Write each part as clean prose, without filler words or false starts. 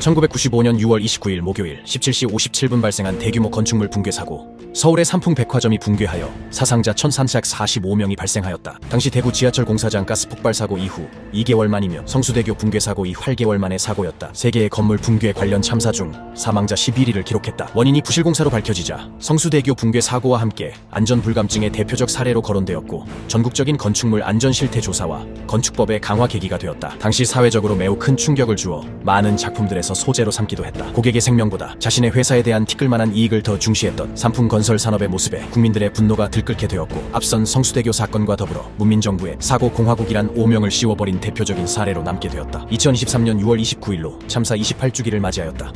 1995년 6월 29일 목요일 17시 57분 발생한 대규모 건축물 붕괴 사고. 서울의 삼풍백화점이 붕괴하여 사상자 1345명이 발생하였다. 당시 대구 지하철 공사장 가스 폭발 사고 이후 2개월 만이며 성수대교 붕괴 사고 이후 8개월 만의 사고였다. 3개의 건물 붕괴 관련 참사 중 사망자 11위를 기록했다. 원인이 부실공사로 밝혀지자 성수대교 붕괴 사고와 함께 안전불감증의 대표적 사례로 거론되었고, 전국적인 건축물 안전실태 조사와 건축법의 강화 계기가 되었다. 당시 사회적으로 매우 큰 충격을 주어 많은 작품들에서 소재로 삼기도 했다. 고객의 생명보다 자신의 회사에 대한 티끌만한 이익을 더 중시했던 삼풍건설 산업의 모습에 국민들의 분노가 들끓게 되었고, 앞선 성수대교 사건과 더불어 문민정부의 사고공화국이란 오명을 씌워버린 대표적인 사례로 남게 되었다. 2023년 6월 29일로 참사 28주기를 맞이하였다.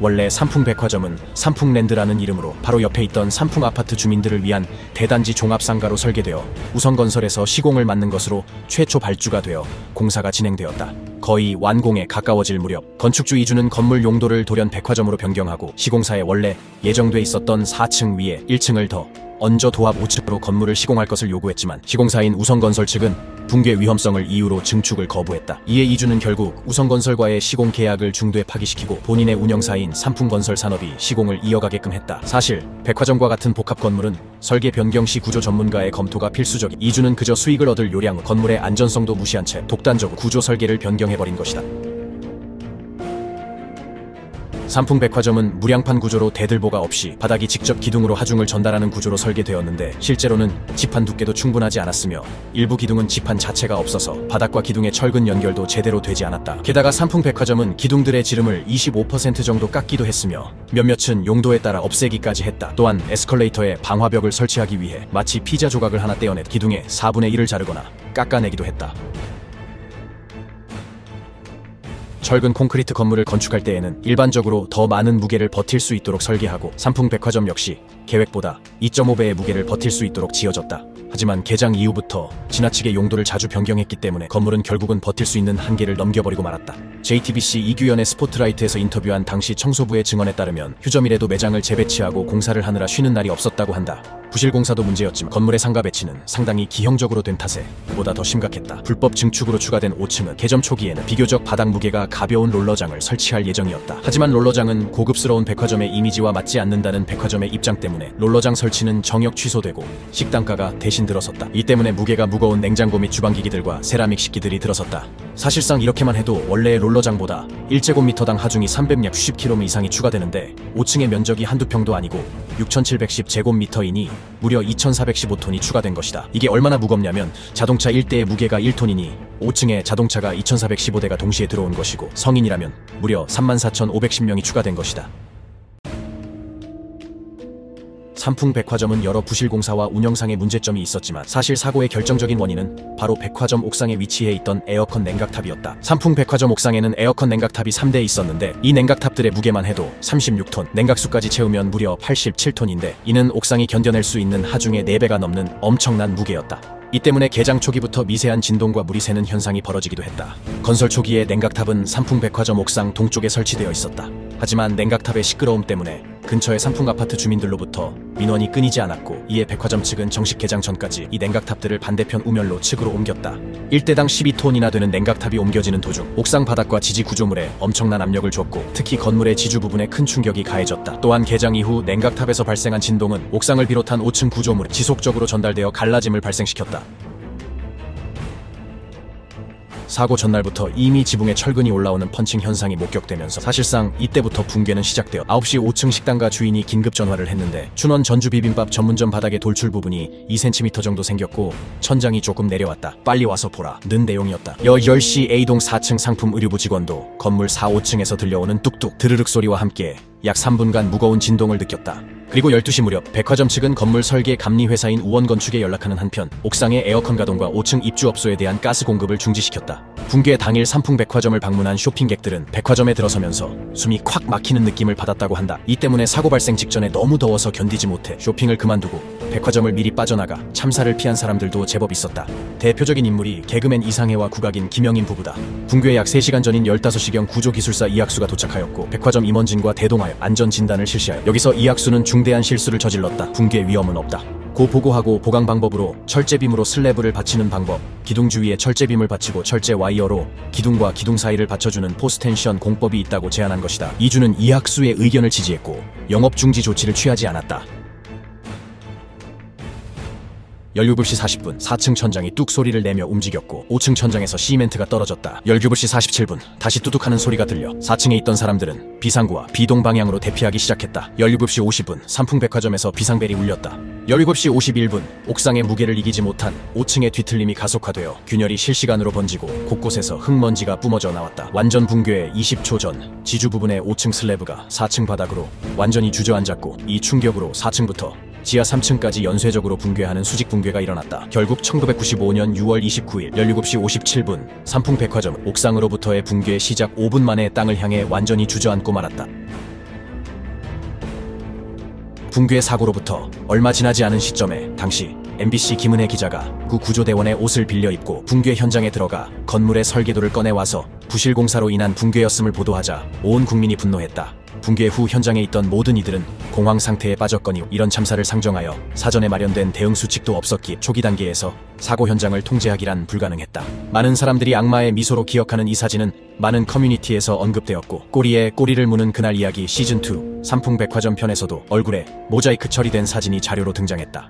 원래 삼풍백화점은 삼풍랜드라는 이름으로 바로 옆에 있던 삼풍아파트 주민들을 위한 대단지 종합상가로 설계되어 우성건설에서 시공을 맡는 것으로 최초 발주가 되어 공사가 진행되었다. 거의 완공에 가까워질 무렵 건축주 이주는 건물 용도를 돌연 백화점으로 변경하고 시공사에 원래 예정돼 있었던 4층 위에 1층을 더 얹어 도합 5층으로 건물을 시공할 것을 요구했지만 시공사인 우성건설 측은 붕괴 위험성을 이유로 증축을 거부했다. 이에 이주는 결국 우성건설과의 시공 계약을 중도에 파기시키고 본인의 운영사인 삼풍건설 산업이 시공을 이어가게끔 했다. 사실 백화점과 같은 복합 건물은 설계 변경 시 구조 전문가의 검토가 필수적인, 이주는 그저 수익을 얻을 요량으로 건물의 안전성도 무시한 채 독단적으로 구조 설계를 변경해버린 것이다. 삼풍백화점은 무량판 구조로 대들보가 없이 바닥이 직접 기둥으로 하중을 전달하는 구조로 설계되었는데, 실제로는 지판 두께도 충분하지 않았으며 일부 기둥은 지판 자체가 없어서 바닥과 기둥의 철근 연결도 제대로 되지 않았다. 게다가 삼풍백화점은 기둥들의 지름을 25% 정도 깎기도 했으며 몇몇은 용도에 따라 없애기까지 했다. 또한 에스컬레이터에 방화벽을 설치하기 위해 마치 피자 조각을 하나 떼어내 기둥의 4분의 1을 자르거나 깎아내기도 했다. 철근 콘크리트 건물을 건축할 때에는 일반적으로 더 많은 무게를 버틸 수 있도록 설계하고, 삼풍백화점 역시 계획보다 2.5배의 무게를 버틸 수 있도록 지어졌다. 하지만 개장 이후부터 지나치게 용도를 자주 변경했기 때문에 건물은 결국은 버틸 수 있는 한계를 넘겨버리고 말았다. JTBC 이규현의 스포트라이트에서 인터뷰한 당시 청소부의 증언에 따르면 휴점일에도 매장을 재배치하고 공사를 하느라 쉬는 날이 없었다고 한다. 부실공사도 문제였지만 건물의 상가 배치는 상당히 기형적으로 된 탓에 보다 더 심각했다. 불법 증축으로 추가된 5층은 개점 초기에는 비교적 바닥 무게가 가벼운 롤러장을 설치할 예정이었다. 하지만 롤러장은 고급스러운 백화점의 이미지와 맞지 않는다는 백화점의 입장 때문에 롤러장 설치는 정역 취소되고 식당가가 대신 들어섰다. 이 때문에 무게가 무거운 냉장고 및 주방기기들과 세라믹 식기들이 들어섰다. 사실상 이렇게만 해도 원래의 롤러장보다 1제곱미터당 하중이 360kg 이상이 추가되는데, 5층의 면적이 한두 평도 아니고 6710제곱미터이니 무려 2415톤이 추가된 것이다. 이게 얼마나 무겁냐면 자동차 1대의 무게가 1톤이니 5층에 자동차가 2415대가 동시에 들어온 것이고, 성인이라면 무려 34,510명이 추가된 것이다. 삼풍백화점은 여러 부실공사와 운영상의 문제점이 있었지만 사실 사고의 결정적인 원인은 바로 백화점 옥상에 위치해 있던 에어컨 냉각탑이었다. 삼풍백화점 옥상에는 에어컨 냉각탑이 3대 있었는데 이 냉각탑들의 무게만 해도 36톤, 냉각수까지 채우면 무려 87톤인데 이는 옥상이 견뎌낼 수 있는 하중의 4배가 넘는 엄청난 무게였다. 이 때문에 개장 초기부터 미세한 진동과 물이 새는 현상이 벌어지기도 했다. 건설 초기에 냉각탑은 삼풍백화점 옥상 동쪽에 설치되어 있었다. 하지만 냉각탑의 시끄러움 때문에 근처의 삼풍아파트 주민들로부터 민원이 끊이지 않았고, 이에 백화점 측은 정식 개장 전까지 이 냉각탑들을 반대편 우면로 측으로 옮겼다. 1대당 12톤이나 되는 냉각탑이 옮겨지는 도중 옥상 바닥과 지지 구조물에 엄청난 압력을 줬고, 특히 건물의 지주 부분에 큰 충격이 가해졌다. 또한 개장 이후 냉각탑에서 발생한 진동은 옥상을 비롯한 5층 구조물에 지속적으로 전달되어 갈라짐을 발생시켰다. 사고 전날부터 이미 지붕에 철근이 올라오는 펀칭 현상이 목격되면서 사실상 이때부터 붕괴는 시작되어 9시 5층 식당가 주인이 긴급 전화를 했는데, 춘원 전주 비빔밥 전문점 바닥에 돌출 부분이 2cm 정도 생겼고 천장이 조금 내려왔다. 빨리 와서 보라 는 내용이었다. 10시 A동 4층 상품 의류부 직원도 건물 4, 5층에서 들려오는 뚝뚝 드르륵 소리와 함께 약 3분간 무거운 진동을 느꼈다. 그리고 12시 무렵 백화점 측은 건물 설계 감리 회사인 우원건축에 연락하는 한편 옥상의 에어컨 가동과 5층 입주업소에 대한 가스 공급을 중지시켰다. 붕괴 당일 삼풍백화점을 방문한 쇼핑객들은 백화점에 들어서면서 숨이 콱 막히는 느낌을 받았다고 한다. 이 때문에 사고 발생 직전에 너무 더워서 견디지 못해 쇼핑을 그만두고 백화점을 미리 빠져나가 참사를 피한 사람들도 제법 있었다. 대표적인 인물이 개그맨 이상해와 국악인 김영인 부부다. 붕괴 약 3시간 전인 15시경 구조기술사 이학수가 도착하였고 백화점 임원진과 대동하여 안전진단을 실시하여 여기서 이학수는 중대한 실수를 저질렀다. 붕괴 위험은 없다. 보고하고 보강 방법으로 철제빔으로 슬래브를 받치는 방법, 기둥 주위에 철제빔을 받치고 철제 와이어로 기둥과 기둥 사이를 받쳐주는 포스텐션 공법이 있다고 제안한 것이다. 이주는 이학수의 의견을 지지했고 영업 중지 조치를 취하지 않았다. 17시 40분 4층 천장이 뚝 소리를 내며 움직였고 5층 천장에서 시멘트가 떨어졌다. 17시 47분 다시 뚜둑하는 소리가 들려 4층에 있던 사람들은 비상구와 비동 방향으로 대피하기 시작했다. 17시 50분 삼풍백화점에서 비상벨이 울렸다. 17시 51분 옥상의 무게를 이기지 못한 5층의 뒤틀림이 가속화되어 균열이 실시간으로 번지고 곳곳에서 흙먼지가 뿜어져 나왔다. 완전 붕괴의 20초 전 지주 부분의 5층 슬래브가 4층 바닥으로 완전히 주저앉았고 이 충격으로 4층부터 지하 3층까지 연쇄적으로 붕괴하는 수직 붕괴가 일어났다. 결국 1995년 6월 29일 17시 57분 삼풍백화점 옥상으로부터의 붕괴 시작 5분 만에 땅을 향해 완전히 주저앉고 말았다. 붕괴 사고로부터 얼마 지나지 않은 시점에 당시 MBC 김은혜 기자가 구조대원의 옷을 빌려 입고 붕괴 현장에 들어가 건물의 설계도를 꺼내와서 부실공사로 인한 붕괴였음을 보도하자 온 국민이 분노했다. 붕괴 후 현장에 있던 모든 이들은 공황 상태에 빠졌거니 이런 참사를 상정하여 사전에 마련된 대응 수칙도 없었기 초기 단계에서 사고 현장을 통제하기란 불가능했다. 많은 사람들이 악마의 미소로 기억하는 이 사진은 많은 커뮤니티에서 언급되었고 꼬리에 꼬리를 무는 그날 이야기 시즌2 삼풍백화점 편에서도 얼굴에 모자이크 처리된 사진이 자료로 등장했다.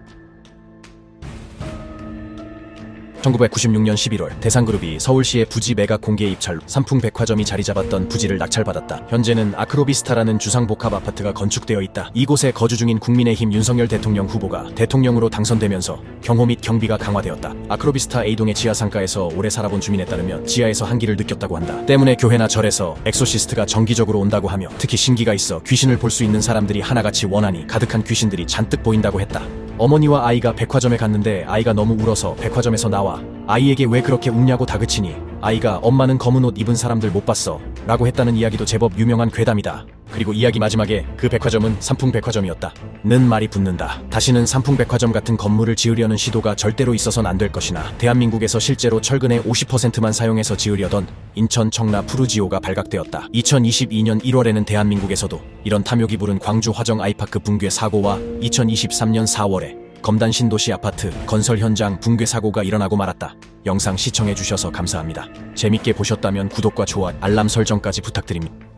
1996년 11월 대상그룹이 서울시의 부지 매각 공개 입찰로 삼풍백화점이 자리 잡았던 부지를 낙찰받았다. 현재는 아크로비스타라는 주상복합 아파트가 건축되어 있다. 이곳에 거주 중인 국민의힘 윤석열 대통령 후보가 대통령으로 당선되면서 경호 및 경비가 강화되었다. 아크로비스타 A동의 지하 상가에서 오래 살아본 주민에 따르면 지하에서 한기를 느꼈다고 한다. 때문에 교회나 절에서 엑소시스트가 정기적으로 온다고 하며 특히 신기가 있어 귀신을 볼 수 있는 사람들이 하나같이 원하니 가득한 귀신들이 잔뜩 보인다고 했다. 어머니와 아이가 백화점에 갔는데 아이가 너무 울어서 백화점에서 나와 아이에게 왜 그렇게 웃냐고 다그치니 아이가 엄마는 검은 옷 입은 사람들 못 봤어 라고 했다는 이야기도 제법 유명한 괴담이다. 그리고 이야기 마지막에 그 백화점은 삼풍백화점이었다. 는 말이 붙는다. 다시는 삼풍백화점 같은 건물을 지으려는 시도가 절대로 있어선 안 될 것이나 대한민국에서 실제로 철근의 50%만 사용해서 지으려던 인천 청라 푸르지오가 발각되었다. 2022년 1월에는 대한민국에서도 이런 탐욕이 부른 광주 화정 아이파크 붕괴 사고와 2023년 4월에 검단 신도시 아파트 건설 현장 붕괴 사고가 일어나고 말았다. 영상 시청해주셔서 감사합니다. 재밌게 보셨다면 구독과 좋아요, 알람 설정까지 부탁드립니다.